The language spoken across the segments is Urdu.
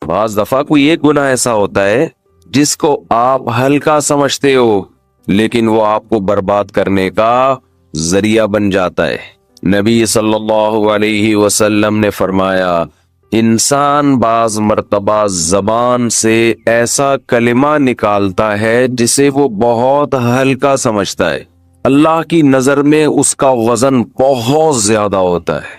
بعض دفعہ کوئی ایک گناہ ایسا ہوتا ہے جس کو آپ ہلکا سمجھتے ہو لیکن وہ آپ کو برباد کرنے کا ذریعہ بن جاتا ہے۔ نبی صلی اللہ علیہ وسلم نے فرمایا انسان بعض مرتبہ زبان سے ایسا کلمہ نکالتا ہے جسے وہ بہت ہلکا سمجھتا ہے، اللہ کی نظر میں اس کا وزن بہت زیادہ ہوتا ہے،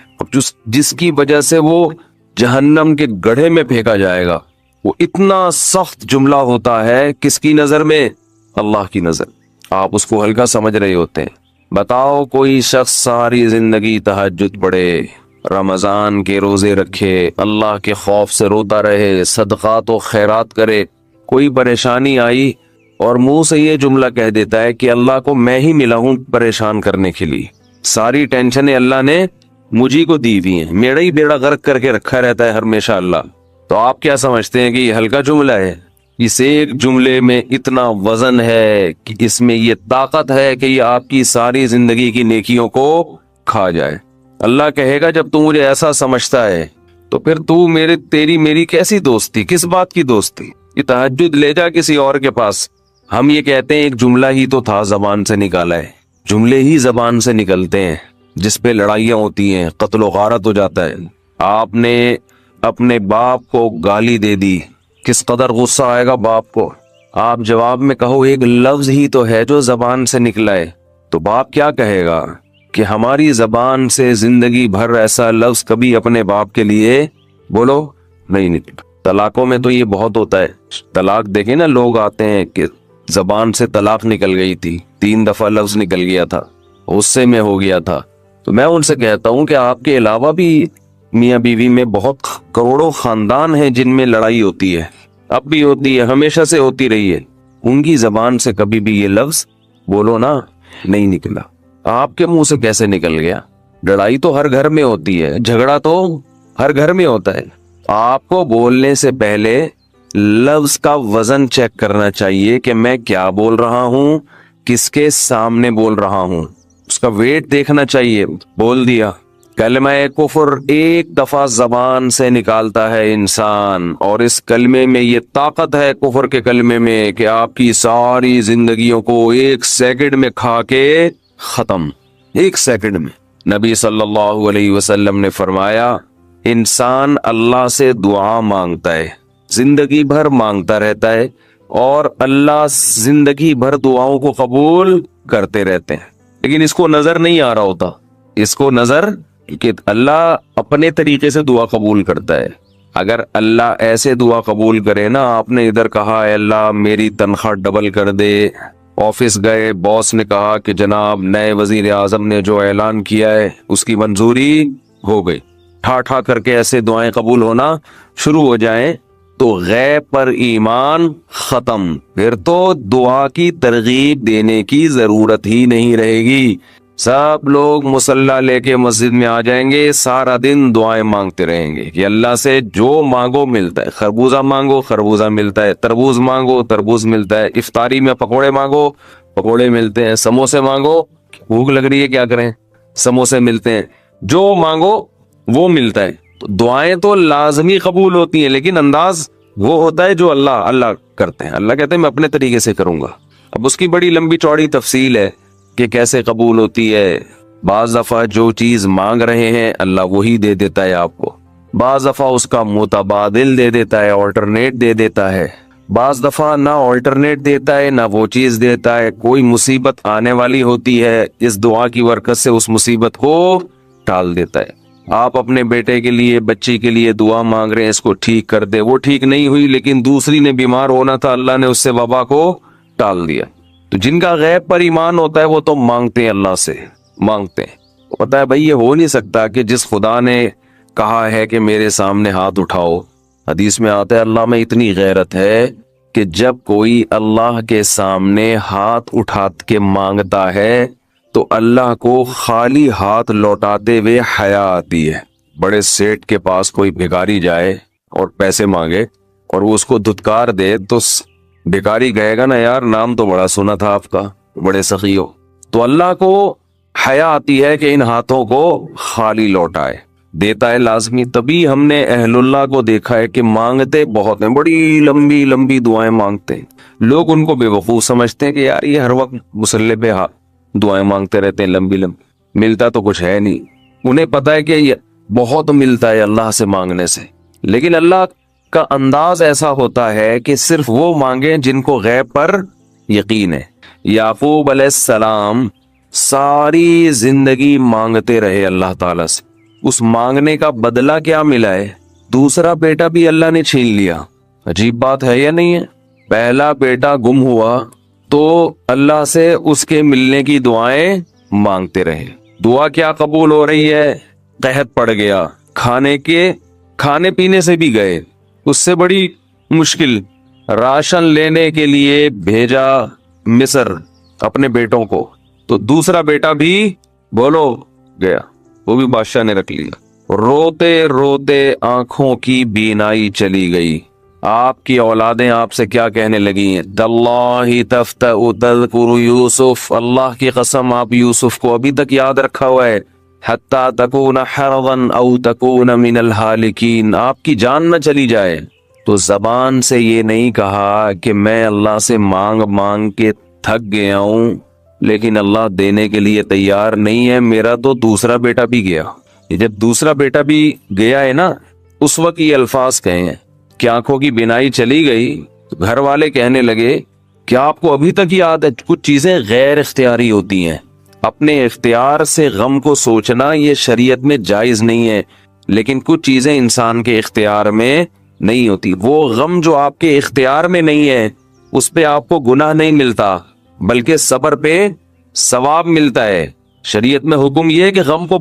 جس کی وجہ سے وہ جہنم کے گڑھے میں پھینکا جائے گا۔ وہ اتنا سخت جملہ ہوتا ہے، کس کی نظر میں؟ اللہ کی نظر۔ آپ اس کو ہلکا سمجھ رہے ہوتے ہیں۔ بتاؤ کوئی شخص ساری زندگی تہجد پڑھے، رمضان کے روزے رکھے، اللہ کے خوف سے روتا رہے، صدقات و خیرات کرے، کوئی پریشانی آئی اور منہ سے یہ جملہ کہہ دیتا ہے کہ اللہ کو میں ہی ملا ہوں پریشان کرنے کے لیے، ساری ٹینشنیں اللہ نے مجھے کو دی ہوئی ہیں، میرا ہی بیڑا غرق کر کے رکھا رہتا ہے ہمیشہ اللہ۔ تو آپ کیا سمجھتے ہیں کہ یہ ہلکا جملہ ہے؟ اس ایک جملے میں اتنا وزن ہے کہ اس میں یہ طاقت ہے کہ یہ آپ کی ساری زندگی کی نیکیوں کو کھا جائے۔ اللہ کہے گا جب تو مجھے ایسا سمجھتا ہے تو پھر تو تیری میری کیسی دوستی، کس بات کی دوستی؟ یہ تہجد لے جا کسی اور کے پاس۔ ہم یہ کہتے ہیں ایک جملہ ہی تو تھا زبان سے نکالا ہے، جملے ہی زبان سے نکلتے ہیں جس پہ لڑائیاں ہوتی ہیں، قتل و غارت ہو جاتا ہے۔ آپ نے اپنے باپ کو گالی دے دی، کس قدر غصہ آئے گا باپ کو۔ آپ جواب میں کہو ایک لفظ ہی تو ہے جو زبان سے نکلا ہے، تو باپ کیا کہے گا کہ ہماری زبان سے زندگی بھر ایسا لفظ کبھی اپنے باپ کے لیے بولو نہیں نکلا۔ طلاقوں میں تو یہ بہت ہوتا ہے، طلاق دیکھیں نا، لوگ آتے ہیں کہ زبان سے طلاق نکل گئی تھی، 3 دفعہ لفظ نکل گیا تھا، غصے میں ہو گیا تھا۔ تو میں ان سے کہتا ہوں کہ آپ کے علاوہ بھی میاں بیوی میں بہت کروڑوں خاندان ہیں جن میں لڑائی ہوتی ہے، اب بھی ہوتی ہے، ہمیشہ سے ہوتی رہی ہے، ان کی زبان سے کبھی بھی یہ لفظ بولو نا نہیں نکلا۔ آپ کے منہ سے کیسے نکل گیا؟ لڑائی تو ہر گھر میں ہوتی ہے، جھگڑا تو ہر گھر میں ہوتا ہے۔ آپ کو بولنے سے پہلے لفظ کا وزن چیک کرنا چاہیے کہ میں کیا بول رہا ہوں، کس کے سامنے بول رہا ہوں، اس کا ویٹ دیکھنا چاہیے۔ بول دیا کلمہ کفر ایک دفعہ زبان سے نکالتا ہے انسان، اور اس کلمے میں یہ طاقت ہے، کفر کے کلمے میں، کہ آپ کی ساری زندگیوں کو 1 سیکنڈ میں کھا کے ختم، 1 سیکنڈ میں۔ نبی صلی اللہ علیہ وسلم نے فرمایا انسان اللہ سے دعا مانگتا ہے، زندگی بھر مانگتا رہتا ہے، اور اللہ زندگی بھر دعاؤں کو قبول کرتے رہتے ہیں، لیکن اس کو نظر نہیں آ رہا ہوتا، اس کو نظر کہ اللہ اپنے طریقے سے دعا قبول کرتا ہے۔ اگر اللہ ایسے دعا قبول کرے نا، آپ نے ادھر کہا اے اللہ میری تنخواہ ڈبل کر دے، آفس گئے، باس نے کہا کہ جناب نئے وزیر اعظم نے جو اعلان کیا ہے اس کی منظوری ہو گئی، ٹھا ٹھا کر کے ایسے دعائیں قبول ہونا شروع ہو جائیں تو غیب پر ایمان ختم، پھر تو دعا کی ترغیب دینے کی ضرورت ہی نہیں رہے گی۔ سب لوگ مصلی لے کے مسجد میں آ جائیں گے، سارا دن دعائیں مانگتے رہیں گے کہ اللہ سے جو مانگو ملتا ہے، خربوزہ مانگو خربوزہ ملتا ہے، تربوز مانگو تربوز ملتا ہے، افطاری میں پکوڑے مانگو پکوڑے ملتے ہیں، سموسے مانگو، بھوک لگ رہی ہے کیا کریں، سموسے ملتے ہیں، جو مانگو وہ ملتا ہے۔ تو دعائیں تو لازمی قبول ہوتی ہیں، لیکن انداز وہ ہوتا ہے جو اللہ کرتے ہیں۔ اللہ کہتے ہیں میں اپنے طریقے سے کروں گا۔ اب اس کی بڑی لمبی چوڑی تفصیل ہے کہ کیسے قبول ہوتی ہے۔ بعض دفعہ جو چیز مانگ رہے ہیں اللہ وہی دے دیتا ہے آپ کو، بعض دفعہ اس کا متبادل دے دیتا ہے، آلٹرنیٹ دے دیتا ہے، بعض دفعہ نہ آلٹرنیٹ دیتا ہے نہ وہ چیز دیتا ہے۔ کوئی مصیبت آنے والی ہوتی ہے، اس دعا کی برکت سے اس مصیبت کو ٹال دیتا ہے۔ آپ اپنے بیٹے کے لیے بچی کے لیے دعا مانگ رہے ہیں اس کو ٹھیک کر دے، وہ ٹھیک نہیں ہوئی لیکن دوسری نے بیمار ہونا تھا، اللہ نے اس سے وبا کو ٹال دیا۔ تو جن کا غیب پر ایمان ہوتا ہے وہ تو مانگتے ہیں، اللہ سے مانگتے ہیں۔ پتہ ہے بھائی یہ ہو نہیں سکتا کہ جس خدا نے کہا ہے کہ میرے سامنے ہاتھ اٹھاؤ، حدیث میں آتا ہے اللہ میں اتنی غیرت ہے کہ جب کوئی اللہ کے سامنے ہاتھ اٹھا کے مانگتا ہے تو اللہ کو خالی ہاتھ لوٹاتے ہوئے حیا آتی ہے۔ بڑے سیٹ کے پاس کوئی بھکاری جائے اور پیسے مانگے اور وہ اس کو دھتکار دے تو بھکاری کہے گا نا یار نام تو بڑا سنا تھا آپ کا، بڑے سخی ہو۔ تو اللہ کو حیا آتی ہے کہ ان ہاتھوں کو خالی لوٹائے۔ دیتا ہے لازمی. تبھی ہم نے اہل اللہ کو دیکھا ہے کہ مانگتے بہت ہیں, بڑی لمبی لمبی دعائیں مانگتے ہیں. لوگ ان کو بے وقوف سمجھتے ہیں کہ یار یہ ہر وقت مصلی پہ دعائیں مانگتے رہتے ہیں لمبی لمبی, ملتا تو کچھ ہے نہیں. انہیں پتا ہے کہ یہ بہت ملتا ہے اللہ سے مانگنے سے, لیکن اللہ کا انداز ایسا ہوتا ہے کہ صرف وہ مانگیں جن کو غیب پر یقین ہے. یعقوب علیہ السلام ساری زندگی مانگتے رہے اللہ تعالیٰ سے. اس مانگنے کا بدلہ کیا ملا ہے؟ دوسرا بیٹا بھی اللہ نے چھین لیا. عجیب بات ہے یا نہیں ہے؟ پہلا بیٹا گم ہوا تو اللہ سے اس کے ملنے کی دعائیں مانگتے رہے. دعا کیا قبول ہو رہی ہے؟ قحط پڑ گیا, کھانے پینے سے بھی گئے, اس سے بڑی مشکل. راشن لینے کے لیے بھیجا مصر اپنے بیٹوں کو, تو دوسرا بیٹا بھی بولو گیا, وہ بھی بادشاہ نے رکھ لیا. روتے روتے آنکھوں کی بینائی چلی گئی. آپ کی اولادیں آپ سے کیا کہنے لگی ہیں؟ تاللہ تفتأ تذکر یوسف, اللہ کی قسم آپ یوسف کو ابھی تک یاد رکھا ہوا ہے. حتی تکون حرضا او تکون من الہالکین, آپ کی جان نہ چلی جائے. تو زبان سے یہ نہیں کہا کہ میں اللہ سے مانگ مانگ کے تھک گیا ہوں, لیکن اللہ دینے کے لیے تیار نہیں ہے, میرا تو دوسرا بیٹا بھی گیا. یہ جب دوسرا بیٹا بھی گیا ہے نا, اس وقت یہ الفاظ کہے ہیں کہ آنکھوں کی بینائی چلی گئی. تو گھر والے کہنے لگے کہ آپ کو ابھی تک یاد ہے کچھ چیزیں غیر اختیاری ہوتی ہیں, اپنے اختیار سے غم کو سوچنا یہ شریعت میں جائز نہیں ہے, لیکن کچھ چیزیں انسان کے اختیار میں نہیں ہوتی. وہ غم جو آپ کے اختیار میں نہیں ہے اس پہ آپ کو گناہ نہیں ملتا, بلکہ صبر پہ ثواب ملتا ہے. شریعت میں حکم یہ ہے کہ غم کو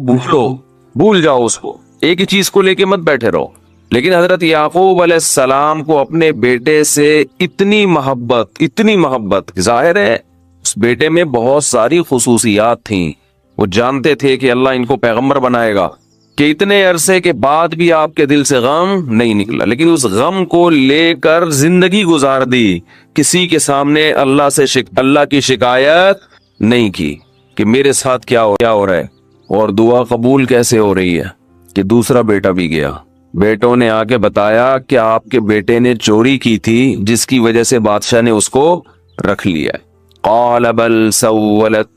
بھول جاؤ, اس کو ایک ہی چیز کو لے کے مت بیٹھے رہو. لیکن حضرت یعقوب علیہ السلام کو اپنے بیٹے سے اتنی محبت ظاہر ہے اس بیٹے میں بہت ساری خصوصیات تھیں. وہ جانتے تھے کہ اللہ ان کو پیغمبر بنائے گا, کہ اتنے عرصے کے بعد بھی آپ کے دل سے غم نہیں نکلا, لیکن اس غم کو لے کر زندگی گزار دی. کسی کے سامنے اللہ کی شکایت نہیں کی کہ میرے ساتھ کیا ہو رہا ہے. اور دعا قبول کیسے ہو رہی ہے کہ دوسرا بیٹا بھی گیا. بیٹوں نے آ کے بتایا کہ آپ کے بیٹے نے چوری کی تھی جس کی وجہ سے بادشاہ نے اس کو رکھ لیا. قال بل سولت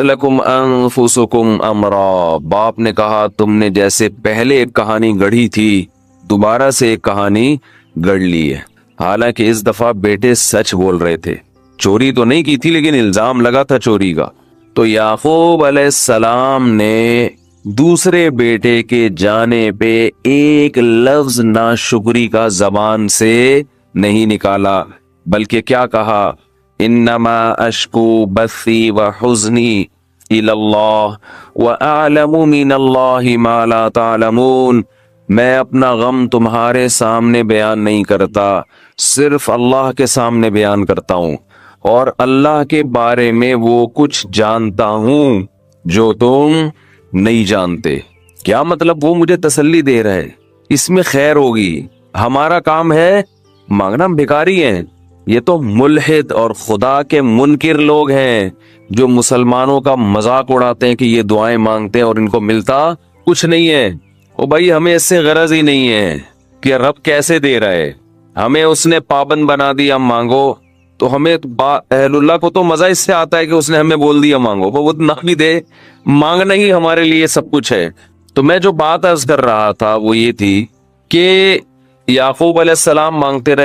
لکم انفسکم امرا, باپ نے کہا تم نے جیسے پہلے ایک کہانی گڑھی تھی دوبارہ سے ایک کہانی گڑھ لی ہے. حالانکہ اس دفعہ بیٹے سچ بول رہے تھے, چوری تو نہیں کی تھی لیکن الزام لگا تھا چوری کا. تو یعقوب علیہ السلام نے دوسرے بیٹے کے جانے پہ ایک لفظ ناشکری کا زبان سے نہیں نکالا, بلکہ کیا کہا؟ انما اشکو بثی وحزنی الی اللہ واعلم من اللہ ما لا تعلمون, میں اپنا غم تمہارے سامنے بیان نہیں کرتا, صرف اللہ کے سامنے بیان کرتا ہوں, اور اللہ کے بارے میں وہ کچھ جانتا ہوں جو تم نہیں جانتے. کیا مطلب؟ وہ مجھے تسلی دے رہا ہے, اس میں خیر ہوگی. ہمارا کام ہے مانگنا, ہم بھکاری ہیں. یہ تو ملحد اور خدا کے منکر لوگ ہیں جو مسلمانوں کا مذاق اڑاتے ہیں کہ یہ دعائیں مانگتے ہیں اور ان کو ملتا کچھ نہیں ہے. او بھائی, ہمیں اس سے غرض ہی نہیں ہے کہ رب کیسے دے رہا ہے, ہمیں اس نے پابند بنا دیا مانگو. تو ہمیں اہل اللہ کو تو مزہ اس سے آتا ہے کہ اس نے ہمیں بول دیا مانگو, وہ نہ بھی دے, مانگنا ہی ہمارے لیے سب کچھ ہے. تو میں جو بات عرض کر رہا تھا وہ یہ تھی کہ یعقوب علیہ السلام مانگتے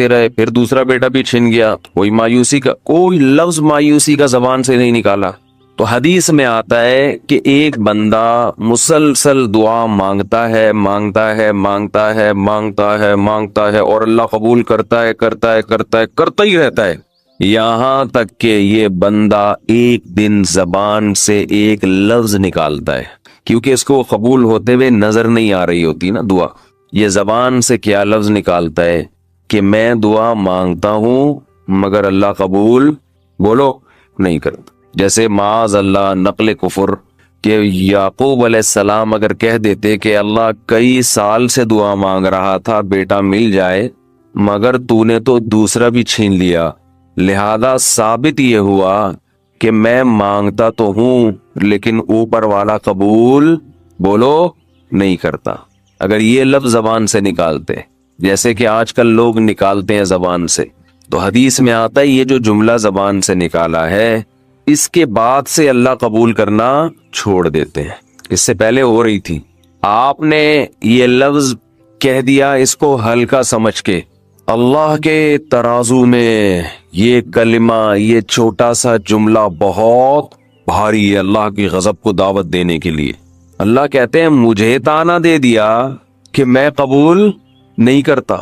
رہے, پھر دوسرا بیٹا بھی چھن گیا. کوئی لفظ مایوسی کا زبان سے نہیں نکالا. تو حدیث میں آتا ہے کہ ایک بندہ مسلسل دعا مانگتا ہے اور اللہ قبول کرتا ہی رہتا ہے, یہاں تک کہ یہ بندہ ایک دن زبان سے ایک لفظ نکالتا ہے, کیونکہ اس کو قبول ہوتے ہوئے نظر نہیں آ رہی ہوتی نا دعا. یہ زبان سے کیا لفظ نکالتا ہے کہ میں دعا مانگتا ہوں مگر اللہ قبول بولو نہیں کرتا. جیسے معاذ اللہ نقل کفر کہ یعقوب علیہ السلام اگر کہہ دیتے کہ اللہ کئی سال سے دعا مانگ رہا تھا بیٹا مل جائے, مگر تو نے تو دوسرا بھی چھین لیا, لہذا ثابت یہ ہوا کہ میں مانگتا تو ہوں لیکن اوپر والا قبول بولو نہیں کرتا. اگر یہ لفظ زبان سے نکالتے جیسے کہ آج کل لوگ نکالتے ہیں زبان سے, تو حدیث میں آتا ہے یہ جو جملہ زبان سے نکالا ہے اس کے بعد سے اللہ قبول کرنا چھوڑ دیتے ہیں. اس سے پہلے ہو رہی تھی, آپ نے یہ لفظ کہہ دیا اس کو ہلکا سمجھ کے. اللہ کے ترازو میں یہ کلمہ, یہ چھوٹا سا جملہ بہت بھاری ہے اللہ کی غضب کو دعوت دینے کے لیے. اللہ کہتے ہیں مجھے تانا دے دیا کہ میں قبول نہیں کرتا.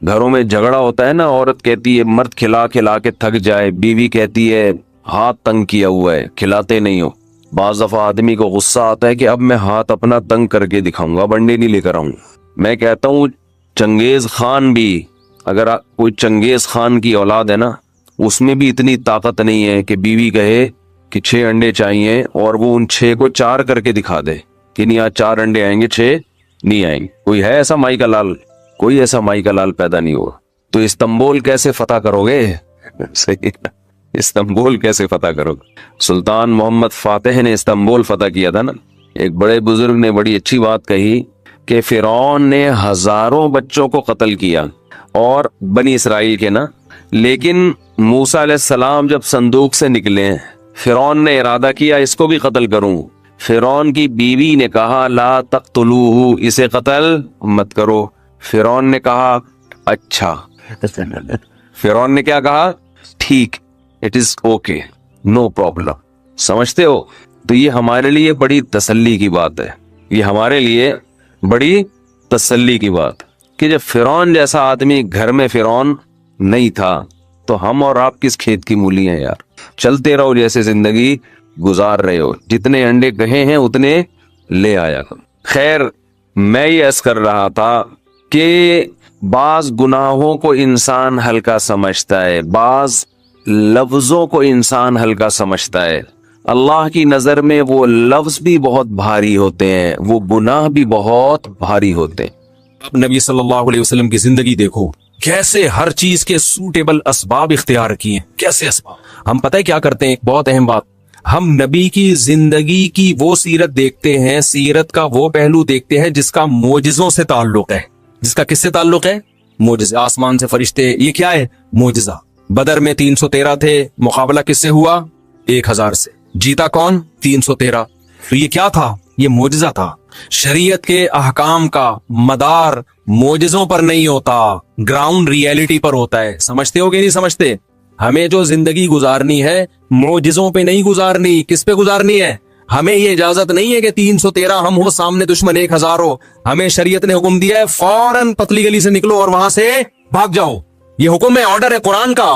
گھروں میں جھگڑا ہوتا ہے نا, عورت کہتی ہے مرد کھلا کھلا کے تھک جائے, بیوی کہتی ہے ہاتھ تنگ کیا ہوا ہے کھلاتے نہیں ہو. بعض دفعہ آدمی کو غصہ آتا ہے کہ اب میں ہاتھ اپنا تنگ کر کے دکھاؤں گا, بنڈے نہیں لے کر آؤں. میں کہتا ہوں چنگیز خان بھی, اگر کوئی چنگیز خان کی اولاد ہے نا, اس میں بھی اتنی طاقت نہیں ہے کہ بیوی کہے کہ 6 انڈے چاہیے اور وہ ان 6 کو 4 کر کے دکھا دے کہ نہیں آج 4 انڈے آئیں گے 6 نہیں آئیں گے. کوئی ہے ایسا مائی کا لال؟ کوئی ایسا مائی کا لال پیدا نہیں ہوا. تو استنبول کیسے فتح کرو گے؟ صحیح, استنبول کیسے فتح کرو گے؟ سلطان محمد فاتح نے استنبول فتح کیا تھا نا. ایک بڑے بزرگ نے بڑی اچھی بات کہی کہ فرعون نے ہزاروں بچوں کو قتل کیا اور بنی اسرائیل کے نا, لیکن موسیٰ علیہ السلام جب صندوق سے نکلے فرعون نے ارادہ کیا اس کو بھی قتل کروں. فرعون کی بیوی نے کہا لا تقتلوہ, اسے قتل مت کرو. فرعون نے کہا اچھا, فرعون نے کیا کہا؟ ٹھیک, it is okay, no problem. سمجھتے ہو؟ تو یہ ہمارے لیے بڑی تسلی کی بات ہے, یہ ہمارے لیے بڑی تسلی کی بات کہ جب فرعون جیسا آدمی گھر میں فرعون نہیں تھا تو ہم اور آپ کس کھیت کی مولی ہیں یار. چلتے رہو جیسے زندگی گزار رہے ہو, جتنے انڈے کہے ہیں اتنے لے آیا کرو. خیر, میں یہ عرض کر رہا تھا کہ بعض گناہوں کو انسان ہلکا سمجھتا ہے, بعض لفظوں کو انسان ہلکا سمجھتا ہے. اللہ کی نظر میں وہ لفظ بھی بہت بھاری ہوتے ہیں, وہ گناہ بھی بہت بھاری ہوتے ہیں. اب نبی صلی اللہ علیہ وسلم کی زندگی دیکھو, کیسے ہر چیز کے سوٹیبل اسباب اختیار کیے, کیسے اسباب. ہم پتہ ہے کیا کرتے ہیں, ایک بہت اہم بات, ہم نبی کی زندگی کی وہ سیرت دیکھتے ہیں, سیرت کا وہ پہلو دیکھتے ہیں جس کا معجزوں سے تعلق ہے. جس کا کس سے تعلق ہے؟ معجزے, آسمان سے فرشتے, یہ کیا ہے؟ معجزہ. بدر میں 313 تھے, مقابلہ کس سے ہوا؟ 1000 سے. جیتا کون؟ 313. تو یہ کیا تھا؟ یہ معجزہ تھا. شریعت کے احکام کا مدار معجزوں پر نہیں ہوتا, گراؤنڈ ریئلٹی پر ہوتا ہے. سمجھتے ہو کہ نہیں سمجھتے؟ ہمیں جو زندگی گزارنی ہے معجزوں پہ نہیں گزارنی. کس پہ گزارنی ہے؟ ہمیں یہ اجازت نہیں ہے کہ 313 ہم ہو, سامنے دشمن 1000 ہو. ہمیں شریعت نے حکم دیا ہے فوراً پتلی گلی سے نکلو اور وہاں سے بھاگ جاؤ. یہ حکم ہے, آرڈر ہے قرآن کا.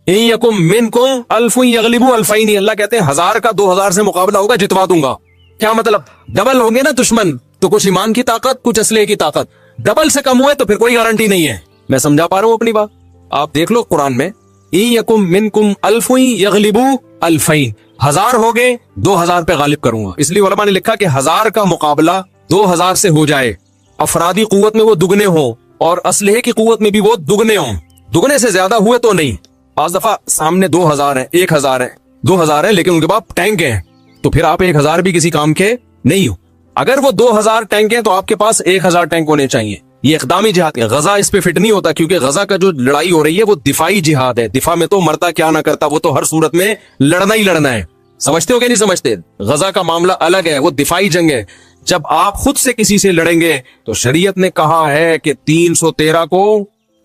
یکم منکم الف یغلبوا الفین, اللہ کہتے ہیں 1000 کا 2000 سے مقابلہ ہوگا, جتوا دوں گا. کیا مطلب؟ ڈبل ہوں گے نا دشمن, تو کچھ ایمان کی طاقت, کچھ اسلحے کی طاقت. ڈبل سے کم ہوئے تو پھر کوئی گارنٹی نہیں ہے. میں سمجھا پا رہا ہوں اپنی بات؟ آپ دیکھ لو قرآن میں, یکم منکم الف یغلبوا الفین, 1000 ہو گئے 2000 پہ غالب کروں گا. اس لیے علماء نے لکھا کہ 1000 کا مقابلہ 2000 سے ہو جائے, افرادی قوت میں وہ دگنے ہوں اور اسلحے کی قوت میں بھی وہ دگنے ہوں. دگنے سے زیادہ ہوئے تو نہیں. بعض دفعہ سامنے 2000 ہے, 1000 ہے, 2000 ہے, لیکن ان کے پاس ٹینک ہیں, تو پھر آپ 1000 بھی کسی کام کے نہیں ہو. اگر وہ 2000 ٹینک ہیں تو آپ کے پاس 1000 ٹینک ہونے چاہیے. یہ اقدامی جہاد ہے. غزہ اس پہ فٹ نہیں ہوتا, کیونکہ غزہ کا جو لڑائی ہو رہی ہے وہ دفاعی جہاد ہے. دفاع میں تو مرتا کیا نہ کرتا, وہ تو ہر صورت میں لڑنا ہی لڑنا ہے. سمجھتے ہو کہ نہیں سمجھتے؟ غزہ کا معاملہ الگ ہے, وہ دفاعی جنگ ہے. جب آپ خود سے کسی سے لڑیں گے تو شریعت نے کہا ہے کہ 313 کو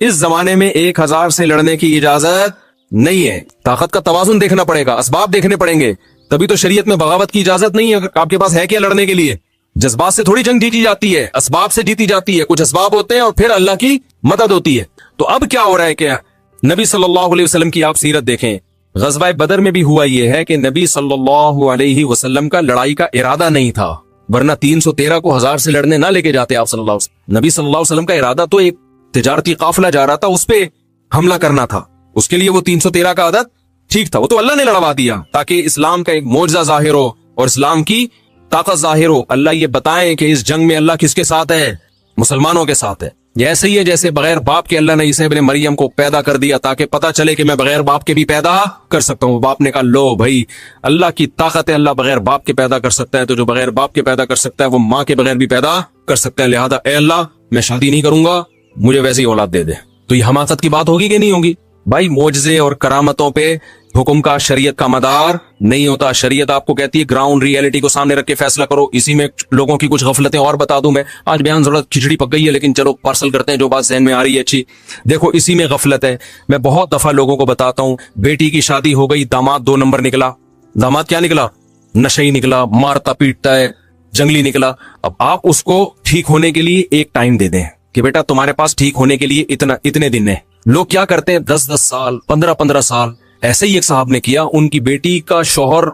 اس زمانے میں 1000 سے لڑنے کی اجازت نہیں ہے. طاقت کا توازن دیکھنا پڑے گا, اسباب دیکھنے پڑیں گے, تبھی تو شریعت میں بغاوت کی اجازت نہیں ہے. آپ کے پاس ہے کیا لڑنے کے لیے؟ جذبات سے تھوڑی جنگ جیتی جاتی ہے, اسباب سے جیتی جاتی ہے. کچھ اسباب ہوتے ہیں اور پھر اللہ کی مدد ہوتی ہے. تو اب کیا ہو رہا ہے کہ نبی صلی اللہ علیہ وسلم کی آپ سیرت دیکھیں. غزوہ بدر میں بھی ہوا یہ ہے کہ نبی صلی اللہ علیہ وسلم کا لڑائی کا ارادہ نہیں تھا, ورنہ 313 کو 1000 سے لڑنے نہ لے کے جاتے آپ صلی اللہ علیہ وسلم. نبی صلی اللہ علیہ وسلم کا ارادہ تو ایک تجارتی قافلہ جا رہا تھا, اس پہ حملہ کرنا تھا. اس کے لیے وہ 313 کا عدد ٹھیک تھا, وہ تو اللہ نے لڑوا دیا تاکہ اسلام کا ایک معجزہ ظاہر ہو اور اسلام کی طاقت ظاہر ہو. اللہ یہ بتائیں کہ اس جنگ میں اللہ کس کے ساتھ ہے؟ مسلمانوں کے ساتھ ہے. یہ ایسے ہی ہے جیسے بغیر باپ کے اللہ نے عیسی ابن مریم کو پیدا کر دیا تاکہ پتہ چلے کہ میں بغیر باپ کے بھی پیدا کر سکتا ہوں. باپ نے کہا لو بھائی اللہ کی طاقت ہے, اللہ بغیر باپ کے پیدا کر سکتا ہے, تو جو بغیر باپ کے پیدا کر سکتا ہے وہ ماں کے بغیر بھی پیدا کر سکتا ہے. لہذا اے اللہ میں شادی نہیں کروں گا, مجھے ویسی اولاد دے دے. تو یہ حماقت کی بات ہوگی کہ نہیں ہوگی؟ بھائی معجزے اور کرامتوں پہ حکم کا شریعت کا مدار نہیں ہوتا. شریعت آپ کو کہتی ہے گراؤنڈ ریئلٹی کو سامنے رکھ کے فیصلہ کرو. اسی میں لوگوں کی کچھ غفلتیں اور بتا دوں میں. آج بیان ضرورت کھچڑی پک گئی ہے لیکن چلو پارسل کرتے ہیں جو بات ذہن میں آ رہی ہے اچھی. دیکھو اسی میں غفلت ہے. میں بہت دفعہ لوگوں کو بتاتا ہوں, بیٹی کی شادی ہو گئی, داماد 2 نمبر نکلا. داماد کیا نکلا؟ نشئی نکلا, مارتا پیٹتا ہے, جنگلی نکلا. اب آپ اس کو ٹھیک ہونے کے لیے ایک ٹائم دے دیں کہ بیٹا تمہارے پاس ٹھیک ہونے کے لیے اتنے دن ہے. لوگ کیا کرتے ہیں 10 سال 15 سال. ایسے ہی ایک صاحب نے کیا, ان کی بیٹی کا شوہر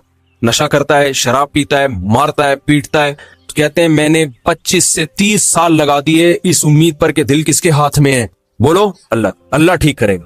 نشہ کرتا ہے, شراب پیتا ہے, مارتا ہے, پیٹتا ہے. تو کہتے ہیں میں نے 25 سے 30 سال لگا دیے اس امید پر کہ دل کس کے ہاتھ میں ہے. بولو اللہ ٹھیک کرے گا.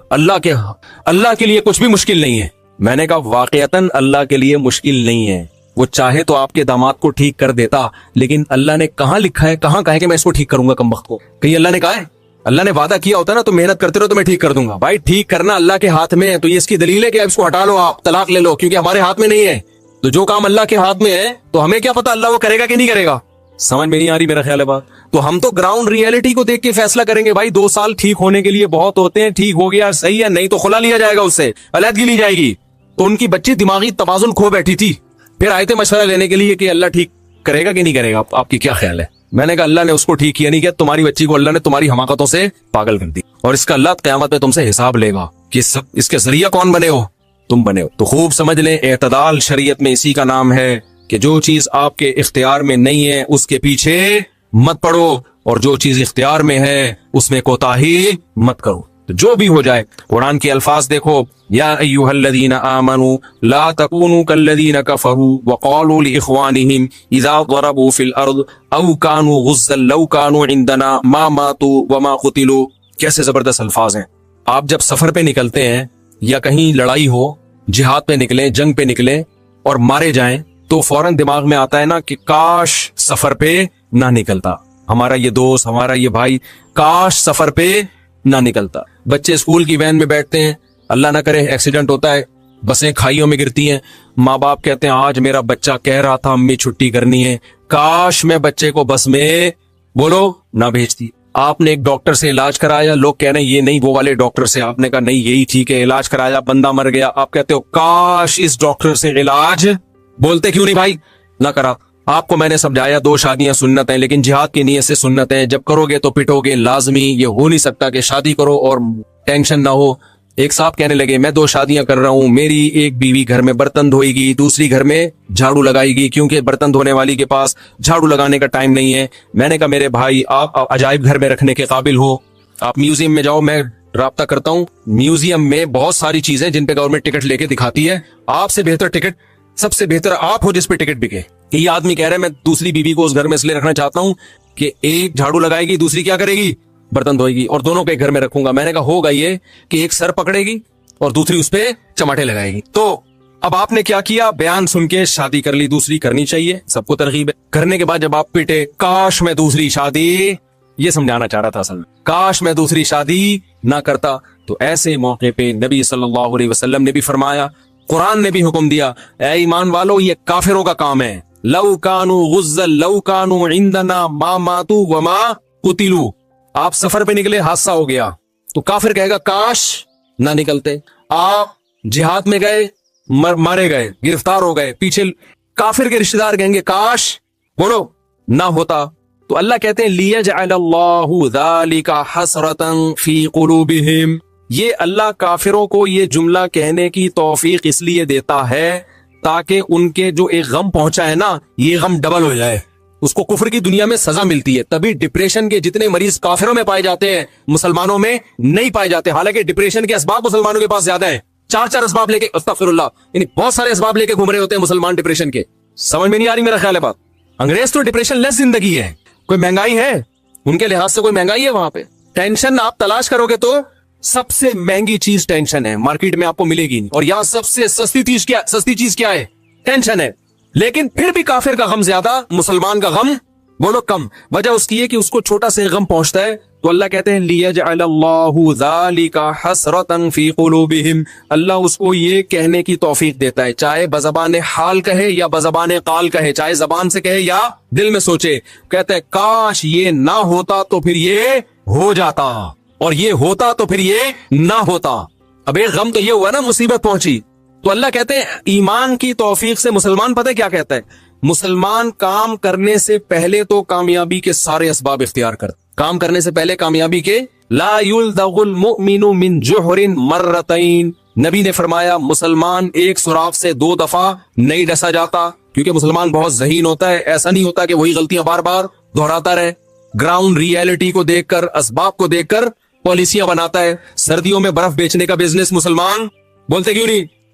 اللہ کے لیے کچھ بھی مشکل نہیں ہے. میں نے کہا واقعتاً اللہ کے لیے مشکل نہیں ہے. وہ چاہے تو آپ کے داماد کو ٹھیک کر دیتا, لیکن اللہ نے کہاں لکھا ہے, کہاں کہا ہے کہ میں اس کو ٹھیک کروں گا کم وقت کو؟ کہیں اللہ نے کہا ہے؟ اللہ نے وعدہ کیا ہوتا ہے نا, تو محنت کرتے رہو تو میں ٹھیک کر دوں گا. بھائی ٹھیک کرنا اللہ کے ہاتھ میں ہے. تو یہ اس کی دلیل ہے کہ اب اس کو ہٹا لو, آپ طلاق لے لو, کیونکہ ہمارے ہاتھ میں نہیں ہے. تو جو کام اللہ کے ہاتھ میں ہے تو ہمیں کیا پتا اللہ وہ کرے گا کہ نہیں کرے گا. سمجھ میں نہیں آ رہی میرا خیال ہے بات. تو ہم تو گراؤنڈ ریئلٹی کو دیکھ کے فیصلہ کریں گے. بھائی 2 سال ٹھیک ہونے کے لیے بہت ہوتے ہیں, ٹھیک ہو گیا صحیح ہے, نہیں تو خلا لیا جائے گا, اس سے علیحدگی لی جائے گی. تو ان کی بچی دماغی توازن کھو بیٹھی تھی, پھر آئے تھے مشورہ لینے کے لیے کہ اللہ ٹھیک کرے گا کہ نہیں کرے گا. آپ کی کیا خیال ہے؟ میں نے کہا اللہ نے اس کو ٹھیک کیا نہیں کیا, تمہاری بچی کو اللہ نے تمہاری حماقتوں سے پاگل کر دی, اور اس کا اللہ قیامت میں تم سے حساب لے گا کہ اس کے ذریعہ کون بنے ہو, تم بنے ہو. تو خوب سمجھ لیں, اعتدال شریعت میں اسی کا نام ہے کہ جو چیز آپ کے اختیار میں نہیں ہے اس کے پیچھے مت پڑو, اور جو چیز اختیار میں ہے اس میں کوتاہی مت کرو. تو جو بھی ہو جائے, قرآن کے الفاظ دیکھو, یا ایھا الذین آمنوا لا تکونوا کالذین کفروا وقالوا لاخوانہم اذا ضربوا فی الارض او کانوا غزا لو کانوا عندنا ما ماتوا وما قتلوا. کیسے زبردست الفاظ ہیں. آپ جب سفر پہ نکلتے ہیں یا کہیں لڑائی ہو, جہاد پہ نکلیں, جنگ پہ نکلیں اور مارے جائیں, تو فوراً دماغ میں آتا ہے نا کہ کاش سفر پہ نہ نکلتا, ہمارا یہ دوست, ہمارا یہ بھائی, کاش سفر پہ نہ نکلتا. بچے اسکول کی وین میں بیٹھتے ہیں, اللہ نہ کرے ایکسیڈنٹ ہوتا ہے, بسیں کھائیوں میں گرتی ہیں, ماں باپ کہتے ہیں آج میرا بچہ کہہ رہا تھا امی چھٹی کرنی ہے, کاش میں بچے کو بس میں بولو نہ بھیجتی. آپ نے ایک ڈاکٹر سے علاج کرایا, لوگ کہہ رہے ہیں یہ نہیں وہ والے ڈاکٹر سے, آپ نے کہا نہیں یہی ٹھیک ہے, علاج کرایا, بندہ مر گیا, آپ کہتے ہو کاش اس ڈاکٹر سے علاج, بولتے کیوں نہیں بھائی نہ کرا. آپ کو میں نے سمجھایا 2 شادیاں سنت ہیں, لیکن جہاد کی نیت سے سنت ہیں, جب کرو گے تو پٹو گے لازمی. یہ ہو نہیں سکتا کہ شادی کرو اور ٹینشن نہ ہو. ایک صاحب کہنے لگے میں 2 شادیاں کر رہا ہوں, میری ایک بیوی گھر میں برتن دھوئے گی, دوسری گھر میں جھاڑو لگائے گی, کیونکہ برتن دھونے والی کے پاس جھاڑو لگانے کا ٹائم نہیں ہے. میں نے کہا میرے بھائی آپ عجائب گھر میں رکھنے کے قابل ہو, آپ میوزیم میں جاؤ, میں رابطہ کرتا ہوں, میوزیم میں بہت ساری چیزیں جن پہ گورنمنٹ ٹکٹ لے کے دکھاتی ہے. آپ سے بہتر ٹکٹ, سب سے بہتر آپ ہو جس پہ ٹکٹ بکے. کہ یہ آدمی کہہ رہا ہے میں دوسری بیوی کو اس گھر میں اس لیے رکھنا چاہتا ہوں کہ ایک جھاڑو لگائے گی, دوسری کیا کرے گی, برتن دھوئے گی, اور دونوں کے گھر میں رکھوں گا. میں نے کہا ہوگا یہ کہ ایک سر پکڑے گی اور دوسری اس پہ چماٹے لگائے گی. تو اب آپ نے کیا کیا, بیان سن کے شادی کر لی. دوسری کرنی چاہیے, سب کو ترغیب ہے. کرنے کے بعد جب آپ پیٹے, کاش میں دوسری شادی, یہ سمجھانا چاہ رہا تھا اصل میں, کاش میں دوسری شادی نہ کرتا. تو ایسے موقع پہ نبی صلی اللہ علیہ وسلم نے بھی فرمایا, قرآن نے بھی حکم دیا, اے ایمان والو یہ کافروں کا کام ہے. لو کانوا غزا لو کانوا عندنا ما ماتوا وما قتلوا. آپ سفر پہ نکلے, حادثہ ہو گیا, تو کافر کہے گا کاش نہ نکلتے. آپ جہاد میں گئے, مارے گئے, گرفتار ہو گئے, پیچھے کافر کے رشتہ دار کہیں گے کاش بولو نہ ہوتا. تو اللہ کہتے ہیں لیجعل اللہ ذالک حسرۃ فی قلوبہم. یہ اللہ کافروں کو یہ جملہ کہنے کی توفیق اس لیے دیتا ہے تاکہ ان کے جو ایک غم پہنچا ہے نا, یہ غم ڈبل ہو جائے. اس کو کفر کی دنیا میں سزا ملتی ہے. تبھی ڈپریشن کے جتنے مریض کافروں میں پائے جاتے ہیں مسلمانوں میں نہیں پائے جاتے. حالانکہ ڈپریشن کے اسباب مسلمانوں کے پاس زیادہ ہیں, 4 اسباب لے کے, استغفر اللہ, یعنی بہت سارے اسباب لے کے گھوم رہے ہوتے ہیں مسلمان ڈپریشن کے. سمجھ میں نہیں آ رہی میرا خیال ہے بات. انگریز تو ڈپریشن لیس زندگی ہے, کوئی مہنگائی ہے ان کے لحاظ سے, کوئی مہنگائی ہے وہاں پہ. ٹینشن آپ تلاش کرو گے تو سب سے مہنگی چیز ٹینشن ہے, مارکیٹ میں آپ کو ملے گی. اور یہاں سب سے سستی چیز کیا ہے, ٹینشن ہے. لیکن پھر بھی کافر کا غم زیادہ, مسلمان کا غم بولو کم. وجہ اس کی ہے کہ اس کو چھوٹا سے غم پہنچتا ہے تو اللہ کہتے ہیں لیجعل اللہ ذالک حسرۃ فی قلوبہم، اللہ اس کو یہ کہنے کی توفیق دیتا ہے، چاہے بزبان حال کہے یا بزبان قال کہے، چاہے زبان سے کہے یا دل میں سوچے، کہتے ہیں کاش یہ نہ ہوتا تو پھر یہ ہو جاتا، اور یہ ہوتا تو پھر یہ نہ ہوتا۔ اب ایک غم تو یہ ہوا نا، مصیبت پہنچی، تو اللہ کہتے ہیں ایمان کی توفیق سے مسلمان پتہ کیا کہتا ہے، مسلمان کام کرنے سے پہلے تو کامیابی کے سارے اسباب اختیار کرتا، کام کرنے سے پہلے کامیابی کے، لا یلدغ المؤمن من جحر مرتين، نبی نے فرمایا مسلمان ایک سوراخ سے 2 دفعہ نہیں ڈسا جاتا، کیونکہ مسلمان بہت ذہین ہوتا ہے، ایسا نہیں ہوتا کہ وہی غلطیاں بار بار دہراتا رہے، گراؤنڈ ریئلٹی کو دیکھ کر، اسباب کو دیکھ کر پالیسیاں بناتا ہے۔ سردیوں میں برف بیچنے کا بزنس مسلمان بولتے کیوں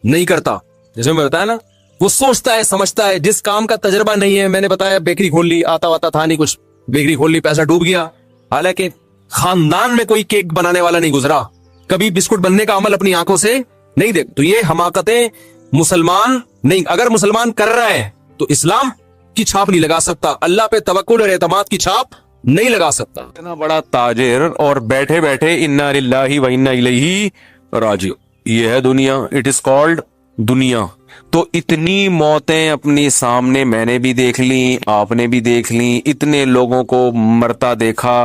نہیں کرتا، جیسے میں بتایا نا، وہ سوچتا ہے، سمجھتا ہے، جس کام کا تجربہ نہیں ہے، میں نے بتایا بیکری کھول لی، آتا واتا تھا نہیں کچھ، بیکری کھول لی، پیسہ ڈوب گیا، حالانکہ خاندان میں کوئی کیک بنانے والا نہیں گزرا، کبھی بسکٹ بننے کا عمل اپنی آنکھوں سے نہیں دیکھ، تو یہ حماقتیں مسلمان نہیں، اگر مسلمان کر رہا ہے تو اسلام کی چھاپ نہیں لگا سکتا، اللہ پہ توکل اور اعتماد کی چھاپ نہیں لگا سکتا۔ اتنا بڑا تاجر اور بیٹھے بیٹھے انا للہ و انا الیہ راجعون، یہ ہے دنیا، اٹ از کالڈ دنیا۔ تو اتنی موتیں اپنی سامنے میں نے بھی دیکھ لی، آپ نے بھی دیکھ لی، اتنے لوگوں کو مرتا دیکھا،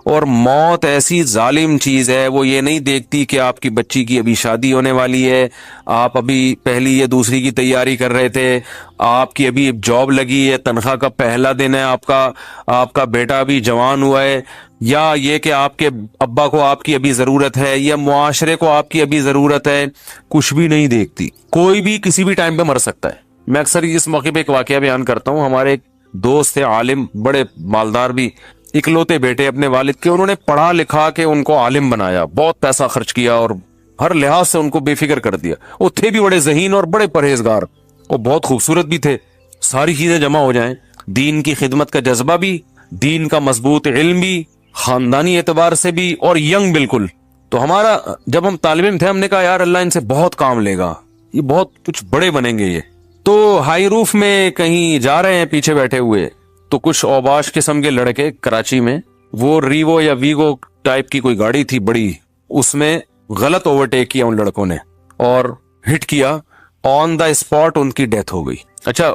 اور موت ایسی ظالم چیز ہے، وہ یہ نہیں دیکھتی کہ آپ کی بچی کی ابھی شادی ہونے والی ہے، آپ ابھی پہلی یا دوسری کی تیاری کر رہے تھے، آپ کی ابھی جاب لگی ہے، تنخواہ کا پہلا دن ہے، آپ کا بیٹا ابھی جوان ہوا ہے، یا یہ کہ آپ کے ابا کو آپ کی ابھی ضرورت ہے، یا معاشرے کو آپ کی ابھی ضرورت ہے، کچھ بھی نہیں دیکھتی۔ کوئی بھی کسی بھی ٹائم پہ مر سکتا ہے۔ میں اکثر اس موقع پہ ایک واقعہ بیان کرتا ہوں، ہمارے ایک دوست تھے عالم، بڑے مالدار بھی، اکلوتے بیٹے اپنے والد کے، انہوں نے پڑھا لکھا کے ان کو عالم بنایا، بہت پیسہ خرچ کیا اور ہر لحاظ سے ان کو بے فکر کر دیا۔ وہ تھے بھی بڑے ذہین اور بڑے پرہیزگار، اور بہت خوبصورت بھی تھے۔ ساری چیزیں جمع ہو جائیں، دین کی خدمت کا جذبہ بھی، دین کا مضبوط علم بھی، خاندانی اعتبار سے بھی، اور ینگ بالکل۔ تو ہمارا جب ہم طالب علم تھے، ہم نے کہا یار اللہ ان سے بہت کام لے گا، یہ بہت کچھ بڑے بنیں گے یہ۔ تو ہائی روف میں کہیں جا رہے ہیں پیچھے بیٹھے ہوئے، تو کچھ اوباش قسم کے لڑکے کراچی میں، وہ ریوو یا ویگو ٹائپ کی کوئی گاڑی تھی بڑی، اس میں غلط اوورٹیک کیا ان لڑکوں نے اور ہٹ کیا، آن دا اسپاٹ ان کی ڈیتھ ہو گئی۔ اچھا،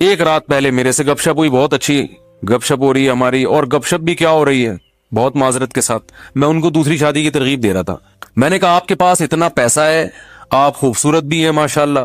ایک رات پہلے میرے سے گپ شپ ہوئی، بہت اچھی گپ شپ ہو رہی ہے ہماری، اور گپ شپ بھی کیا ہو رہی ہے بہت معذرت کے ساتھ، میں ان کو دوسری شادی کی ترغیب دے رہا تھا۔ میں نے کہا آپ کے پاس اتنا پیسہ ہے، آپ خوبصورت بھی ہیں ماشاءاللہ،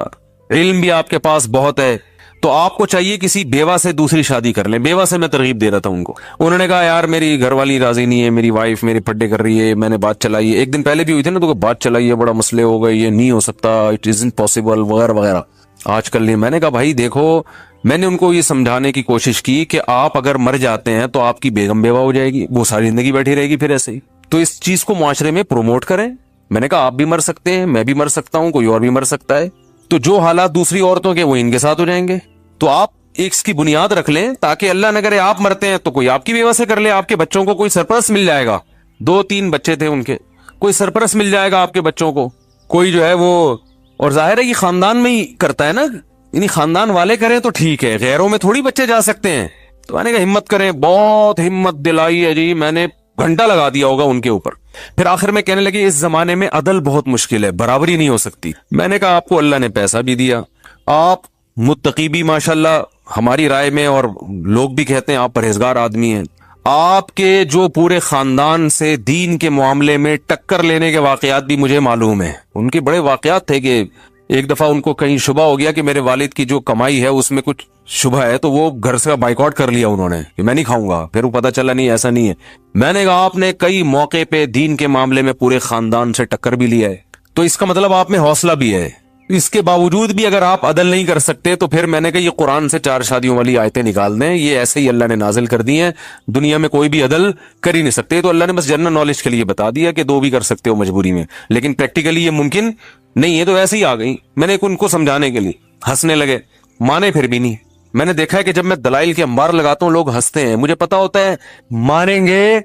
علم بھی آپ کے پاس بہت ہے، تو آپ کو چاہیے کسی بیوہ سے دوسری شادی کر لیں۔ بیوہ سے میں ترغیب دے رہا تھا ان کو۔ انہوں نے کہا یار میری گھر والی راضی نہیں ہے، میری وائف میری پھڈے کر رہی ہے، میں نے بات چلائی ہے، ایک دن پہلے بھی ہوئی تھی نا، تو بات چلائی ہے، بڑا مسئلے ہو گئے، یہ نہیں ہو سکتا، اٹ ازنٹ پاسبل وغیرہ وغیرہ، آج کل نہیں۔ میں نے کہا بھائی دیکھو، میں نے ان کو یہ سمجھانے کی کوشش کی کہ آپ اگر مر جاتے ہیں تو آپ کی بیگم بیوہ ہو جائے گی، وہ ساری زندگی بیٹھی رہے گی پھر ایسے ہی، تو اس چیز کو معاشرے میں پروموٹ کریں۔ میں نے کہا آپ بھی مر سکتے ہیں، میں بھی مر سکتا ہوں، کوئی اور بھی مر سکتا ہے، تو جو حالات دوسری عورتوں کے وہ ان کے ساتھ ہو جائیں گے، تو آپ ایک اس کی بنیاد رکھ لیں تاکہ اللہ نہ کرے آپ مرتے ہیں تو کوئی آپ کی بیوہ سے کر لے، آپ کے بچوں کو کوئی سرپرست مل جائے گا، 2-3 بچے تھے ان کے، کوئی سرپرست مل جائے گا آپ کے بچوں کو، کوئی جو ہے وہ، اور ظاہر ہے یہ خاندان میں ہی کرتا ہے نا، یعنی خاندان والے کریں تو ٹھیک ہے، غیروں میں تھوڑی بچے جا سکتے ہیں۔ تو میں نے کہا ہمت کریں، بہت ہمت دلائی ہے جی، میں نے گھنٹہ لگا دیا ہوگا ان کے اوپر۔ پھر آخر میں کہنے لگے اس زمانے میں عدل بہت مشکل ہے، برابری نہیں ہو سکتی۔ میں نے کہا آپ کو اللہ نے پیسہ بھی دیا، آپ متقی بھی ماشاءاللہ ہماری رائے میں، اور لوگ بھی کہتے ہیں آپ پرہیزگار آدمی ہیں، آپ کے جو پورے خاندان سے دین کے معاملے میں ٹکر لینے کے واقعات بھی مجھے معلوم ہیں۔ ان کے بڑے واقعات تھے کہ ایک دفعہ ان کو کہیں شبہ ہو گیا کہ میرے والد کی جو کمائی ہے اس میں کچھ شبہ ہے، تو وہ گھر سے بائیکاٹ کر لیا انہوں نے کہ میں نہیں کھاؤں گا، پھر وہ پتہ چلا نہیں ایسا نہیں ہے۔ میں نے کہا آپ نے کئی موقع پہ دین کے معاملے میں پورے خاندان سے ٹکر بھی لیا ہے، تو اس کا مطلب آپ میں حوصلہ بھی ہے۔ اس کے باوجود بھی اگر آپ عدل نہیں کر سکتے تو پھر میں نے کہا یہ قرآن سے 4 شادیوں والی آیتیں نکال دیں، یہ ایسے ہی اللہ نے نازل کر دی ہیں، دنیا میں کوئی بھی عدل کر ہی نہیں سکتے، تو اللہ نے بس جنرل نالج کے لیے بتا دیا کہ 2 بھی کر سکتے ہو مجبوری میں، لیکن پریکٹیکلی یہ ممکن نہیں ہے، تو ایسے ہی آ گئی۔ میں نے ان کو سمجھانے کے لیے، ہنسنے لگے، مانے پھر بھی نہیں۔ میں نے دیکھا ہے کہ جب میں دلائل کے انبار لگاتا ہوں لوگ ہنستے ہیں، مجھے پتا ہوتا ہے مانیں گے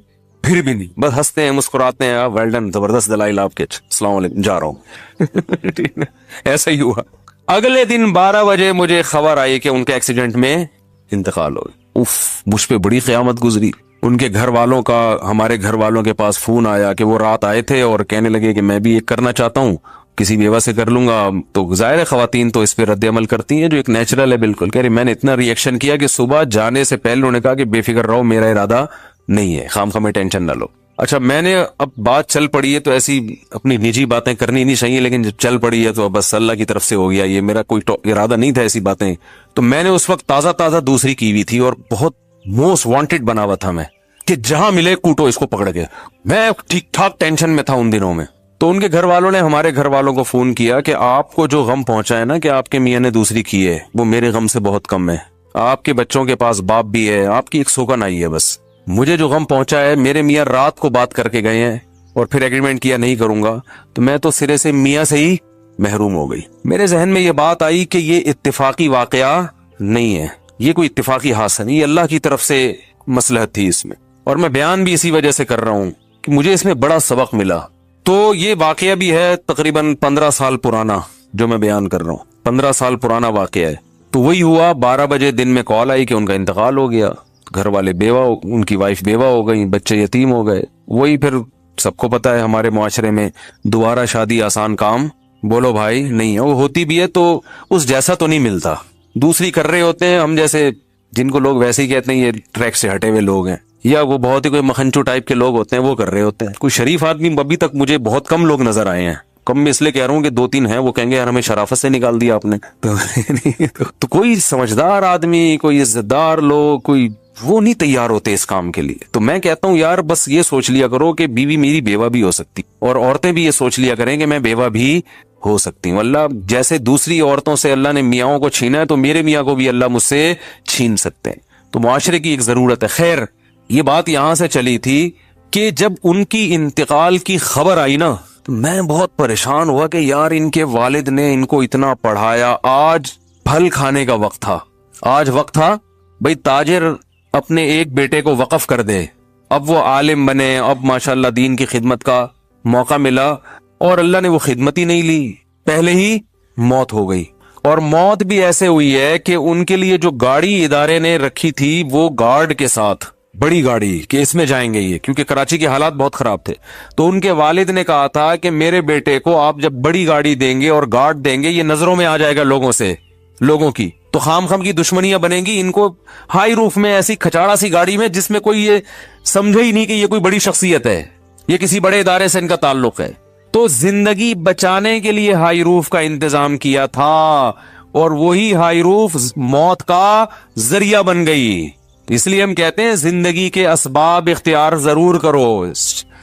پھر بھی نہیں، بس ہنستے ہیں مسکراتے ہیں، ویل ڈن، زبردست دلائل آپ کے، السلام علیکم، جا رہا ہوں۔ ایسا ہی ہوا۔ اگلے دن 12 بجے مجھے خبر آئی کہ ان کے ایکسیڈنٹ میں انتقال ہو گئی۔ اف، مجھ پہ بڑی قیامت گزری۔ ان کے گھر والوں کا ہمارے گھر والوں کے پاس فون آیا کہ وہ رات آئے تھے اور کہنے لگے کہ میں بھی ایک کرنا چاہتا ہوں, کسی بیوہ سے کر لوں گا. تو ظاہر ہے خواتین تو اس پہ رد عمل کرتی ہیں جو ایک نیچرل ہے بالکل. کہہ رہی میں نے اتنا ری ایکشن کیا کہ صبح جانے سے پہلے انہوں نے کہا کہ بے فکر رہو, میرا ارادہ نہیں ہے, خام خام ٹینشن نہ لو. اچھا میں نے اب بات چل پڑی ہے تو ایسی اپنی نجی باتیں کرنی نہیں چاہیے, لیکن جب چل پڑی ہے تو بس اللہ کی طرف سے ہو گیا, یہ میرا کوئی ارادہ نہیں تھا ایسی باتیں. تو میں نے اس وقت تازہ دوسری کی ہوئی تھی اور بہت موسٹ وانٹڈ بنا ہوا تھا میں کہ جہاں ملے کوٹو اس کو پکڑ کے. میں ٹھیک ٹھاک ٹینشن میں تھا ان دنوں میں. تو ان کے گھر والوں نے ہمارے گھر والوں کو فون کیا کہ آپ کو جو غم پہنچا ہے نا کہ آپ کے میاں نے دوسری کی ہے, وہ میرے غم سے بہت کم ہے. آپ کے بچوں کے پاس باپ بھی ہے, آپ کی ایک سوگن آئی ہے, بس مجھے جو غم پہنچا ہے میرے میاں رات کو بات کر کے گئے ہیں اور پھر ایگریمنٹ کیا نہیں کروں گا, تو میں تو سرے سے میاں سے ہی محروم ہو گئی. میرے ذہن میں یہ بات آئی کہ یہ اتفاقی واقعہ نہیں ہے, یہ کوئی اتفاقی حادثہ نہیں, یہ اللہ کی طرف سے مصلحت تھی اس میں. اور میں بیان بھی اسی وجہ سے کر رہا ہوں کہ مجھے اس میں بڑا سبق ملا. تو یہ واقعہ بھی ہے تقریباً 15 سال پرانا جو میں بیان کر رہا ہوں, 15 سال پرانا واقعہ ہے. تو وہی ہوا, 12 بجے دن میں کال آئی کہ ان کا انتقال ہو گیا. گھر والے بیوہ, ان کی وائف بیوہ ہو گئی, بچے یتیم ہو گئے. وہی پھر سب کو پتا ہے ہمارے معاشرے میں دوبارہ شادی آسان کام بولو بھائی نہیں ہے. وہ ہوتی بھی ہے تو اس جیسا تو نہیں ملتا, دوسری کر رہے ہوتے ہیں. ہم جیسے جن کو لوگ ویسے ہی کہتے ہیں یہ ٹریک سے ہٹے ہوئے لوگ ہیں, یا وہ بہت ہی کوئی مکھنچو ٹائپ کے لوگ ہوتے ہیں, وہ کر رہے ہوتے ہیں. کوئی شریف آدمی ابھی تک مجھے بہت کم لوگ نظر آئے ہیں. کم میں اس لیے کہہ رہا ہوں کہ 2-3 ہیں, وہ کہیں گے یار ہمیں شرافت سے نکال دیا آپ نے. تو کوئی سمجھدار آدمی, کوئی عزت دار لوگ, کوئی وہ نہیں تیار ہوتے اس کام کے لیے. تو میں کہتا ہوں یار بس یہ سوچ لیا کرو کہ بیوی میری بیوہ بھی ہو سکتی, اور عورتیں بھی یہ سوچ لیا کریں کہ میں بیوہ بھی ہو سکتی ہوں. اللہ جیسے دوسری عورتوں سے اللہ نے میاں کو چھینا ہے تو میرے میاں کو بھی اللہ مجھ سے چھین سکتے ہیں. تو معاشرے کی ایک ضرورت ہے. خیر یہ بات یہاں سے چلی تھی کہ جب ان کی انتقال کی خبر آئی نا تو میں بہت پریشان ہوا کہ یار ان کے والد نے ان کو اتنا پڑھایا, آج پھل کھانے کا وقت تھا. آج وقت تھا بھئی تاجر اپنے ایک بیٹے کو وقف کر دے, اب وہ عالم بنے, اب ماشاءاللہ دین کی خدمت کا موقع ملا, اور اللہ نے وہ خدمت ہی نہیں لی, پہلے ہی موت ہو گئی. اور موت بھی ایسے ہوئی ہے کہ ان کے لیے جو گاڑی ادارے نے رکھی تھی وہ گارڈ کے ساتھ, بڑی گاڑی کہ اس میں جائیں گے یہ, کیونکہ کراچی کے حالات بہت خراب تھے. تو ان کے والد نے کہا تھا کہ میرے بیٹے کو آپ جب بڑی گاڑی دیں گے اور گارڈ دیں گے, یہ نظروں میں آ جائے گا لوگوں کی, تو خام کی دشمنیاں بنیں گی. ان کو ہائی روف میں ایسی کھچاڑا سی گاڑی میں جس میں کوئی یہ سمجھے ہی نہیں کہ یہ کوئی بڑی شخصیت ہے, یہ کسی بڑے ادارے سے ان کا تعلق ہے. تو زندگی بچانے کے لیے ہائی روف کا انتظام کیا تھا, اور وہی ہائی روف موت کا ذریعہ بن گئی. اس لیے ہم کہتے ہیں زندگی کے اسباب اختیار ضرور کرو,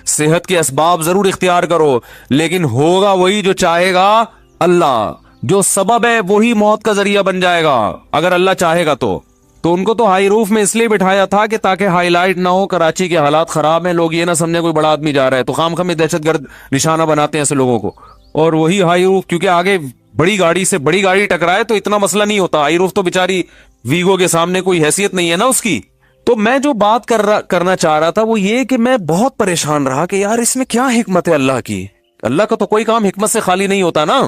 صحت کے اسباب ضرور اختیار کرو, لیکن ہوگا وہی جو چاہے گا اللہ. جو سبب ہے وہی موت کا ذریعہ بن جائے گا اگر اللہ چاہے گا. تو ان کو تو ہائی روف میں اس لیے بٹھایا تھا کہ تاکہ ہائی لائٹ نہ ہو, کراچی کے حالات خراب ہیں, لوگ یہ نہ سمجھے کوئی بڑا آدمی جا رہا ہے, تو خام میں دہشت گرد نشانہ بناتے ہیں ایسے لوگوں کو. اور وہی ہائی روف, کیونکہ آگے بڑی گاڑی سے بڑی گاڑی ٹکرائے تو اتنا مسئلہ نہیں ہوتا. ہائی روف تو بیچاری ویگو کے سامنے کوئی حیثیت نہیں ہے نا اس کی. تو میں جو بات کرنا چاہ رہا تھا وہ یہ کہ میں بہت پریشان رہا کہ یار اس میں کیا حکمت ہے اللہ کی. اللہ کا تو کوئی کام حکمت سے خالی نہیں ہوتا نا.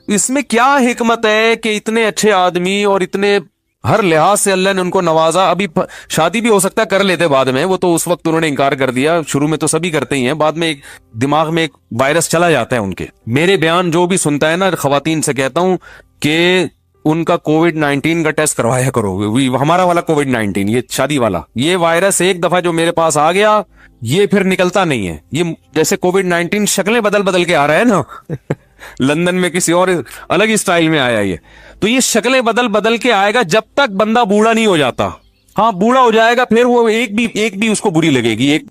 اس میں کیا حکمت ہے کہ اتنے اچھے آدمی اور اتنے ہر لحاظ سے اللہ نے ان کو نوازا. ابھی شادی بھی ہو سکتا ہے کر لیتے بعد میں, وہ تو اس وقت انہوں نے انکار کر دیا. شروع میں تو سبھی کرتے ہی ہیں, بعد میں ایک دماغ میں ایک وائرس چلا جاتا ہے ان کے. میرے بیان جو بھی سنتا ہے نا, خواتین سے کہتا ہوں کہ ان کا کووڈ-19 کا ٹیسٹ کروایا کرو. ہمارا والا کووڈ-19, یہ شادی والا, یہ وائرس ایک دفعہ جو میرے پاس آ گیا یہ پھر نکلتا نہیں ہے. یہ جیسے کووڈ-19 شکلیں بدل کے آ رہا ہے نا لندن میں کسی اور الگ ہی سٹائل میں آیا یہ, تو یہ شکلیں بدل کے آئے گا جب تک بندہ بوڑھا نہیں ہو جاتا. ہاں بوڑھا ہو جائے گا پھر وہ ایک بھی اس کو بری لگے گی. ایک